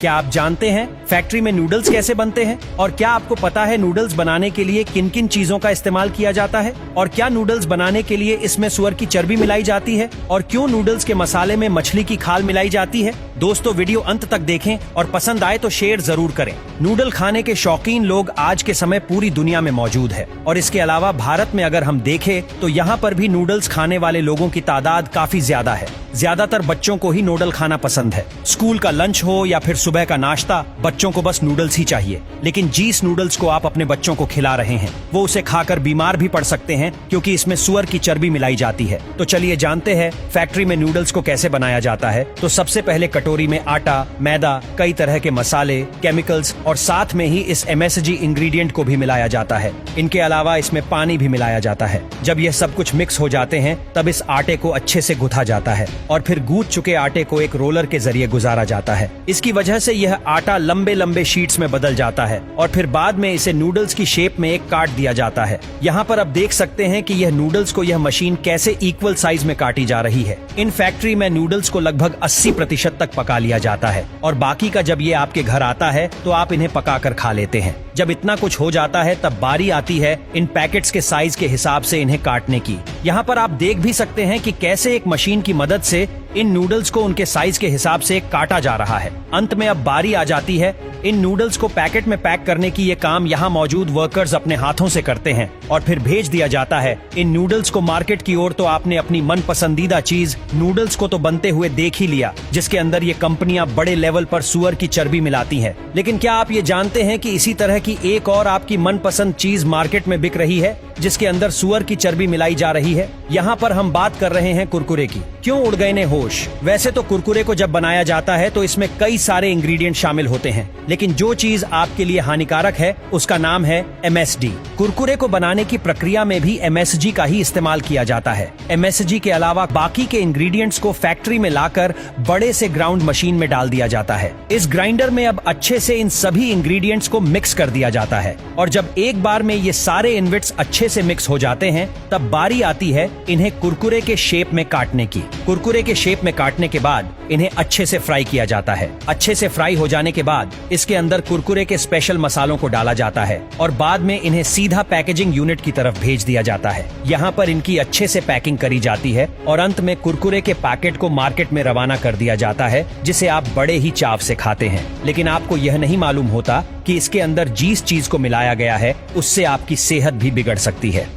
क्या आप जानते हैं फैक्ट्री में नूडल्स कैसे बनते हैं? और क्या आपको पता है नूडल्स बनाने के लिए किन किन चीजों का इस्तेमाल किया जाता है? और क्या नूडल्स बनाने के लिए इसमें सुअर की चर्बी मिलाई जाती है? और क्यों नूडल्स के मसाले में मछली की खाल मिलाई जाती है? दोस्तों, वीडियो अंत तक देखें और पसंद आए तो शेयर जरूर करें। नूडल खाने के शौकीन लोग आज के समय पूरी दुनिया में मौजूद है और इसके अलावा भारत में अगर हम देखें तो यहाँ पर भी नूडल्स खाने वाले लोगों की तादाद काफी ज्यादा है। ज्यादातर बच्चों को ही नूडल खाना पसंद है। स्कूल का लंच हो या फिर सुबह का नाश्ता, बच्चों को बस नूडल्स ही चाहिए। लेकिन जिस नूडल्स को आप अपने बच्चों को खिला रहे हैं वो उसे खाकर बीमार भी पड़ सकते हैं क्योंकि इसमें सुअर की चर्बी मिलाई जाती है। तो चलिए जानते हैं फैक्ट्री में नूडल्स को कैसे बनाया जाता है। तो सबसे पहले कटोरी में आटा, मैदा, कई तरह के मसाले, केमिकल्स और साथ में ही इस MSG इंग्रेडिएंट को भी मिलाया जाता है। इनके अलावा इसमें पानी भी मिलाया जाता है। जब यह सब कुछ मिक्स हो जाते हैं तब इस आटे को अच्छे से गुथा जाता है और फिर गूंथ चुके आटे को एक रोलर के जरिए गुजारा जाता है। इसकी वजह से यह आटा लंबे लंबे शीट्स में बदल जाता है और फिर बाद में इसे नूडल्स की शेप में एक काट दिया जाता है। यहाँ पर आप देख सकते हैं कि यह नूडल्स को यह मशीन कैसे इक्वल साइज में काटी जा रही है। इन फैक्ट्री में नूडल्स को लगभग 80% तक पका लिया जाता है और बाकी का जब ये आपके घर आता है तो आप इन्हें पकाकर खा लेते हैं। जब इतना कुछ हो जाता है तब बारी आती है इन पैकेट्स के साइज के हिसाब से इन्हें काटने की। यहाँ पर आप देख भी सकते हैं कि कैसे एक मशीन की मदद से इन नूडल्स को उनके साइज के हिसाब से काटा जा रहा है। अंत में अब बारी आ जाती है इन नूडल्स को पैकेट में पैक करने की। ये काम यहाँ मौजूद वर्कर्स अपने हाथों से करते हैं और फिर भेज दिया जाता है इन नूडल्स को मार्केट की ओर। तो आपने अपनी मन पसंदीदा चीज नूडल्स को तो बनते हुए देख ही लिया, जिसके अंदर ये कंपनियां बड़े लेवल पर सुअर की चर्बी मिलाती हैं। लेकिन क्या आप ये जानते हैं कि इसी तरह की एक और आपकी मनपसंद चीज मार्केट में बिक रही है जिसके अंदर सुअर की चर्बी मिलाई जा रही है? यहाँ पर हम बात कर रहे हैं कुरकुरे की। क्यों उड़ गए ने होश? वैसे तो कुरकुरे को जब बनाया जाता है तो इसमें कई सारे इंग्रेडिएंट शामिल होते हैं, लेकिन जो चीज आपके लिए हानिकारक है उसका नाम है MSG। कुरकुरे को बनाने की प्रक्रिया में भी MSG का ही इस्तेमाल किया जाता है। MSG के अलावा बाकी के इंग्रेडिएंट्स को फैक्ट्री में लाकर बड़े से ग्राउंड मशीन में डाल दिया जाता है। इस ग्राइंडर में अब अच्छे से इन सभी इंग्रेडिएंट्स को मिक्स कर दिया जाता है और जब एक बार में ये सारे इनविट्स अच्छे से मिक्स हो जाते हैं तब बारी आती है इन्हें कुरकुरे के शेप में काटने की। कुरकुरे के शेप में काटने के बाद इन्हें अच्छे से फ्राई किया जाता है। अच्छे से फ्राई हो जाने के बाद इसके अंदर कुरकुरे के स्पेशल मसालों को डाला जाता है और बाद में इन्हें सीधा पैकेजिंग यूनिट की तरफ भेज दिया जाता है। यहाँ पर इनकी अच्छे से पैकिंग करी जाती है और अंत में कुरकुरे के पैकेट को मार्केट में रवाना कर दिया जाता है, जिसे आप बड़े ही चाव से खाते हैं। लेकिन आपको यह नहीं मालूम होता कि इसके अंदर जिस चीज को मिलाया गया है उससे आपकी सेहत भी बिगड़ सकती है।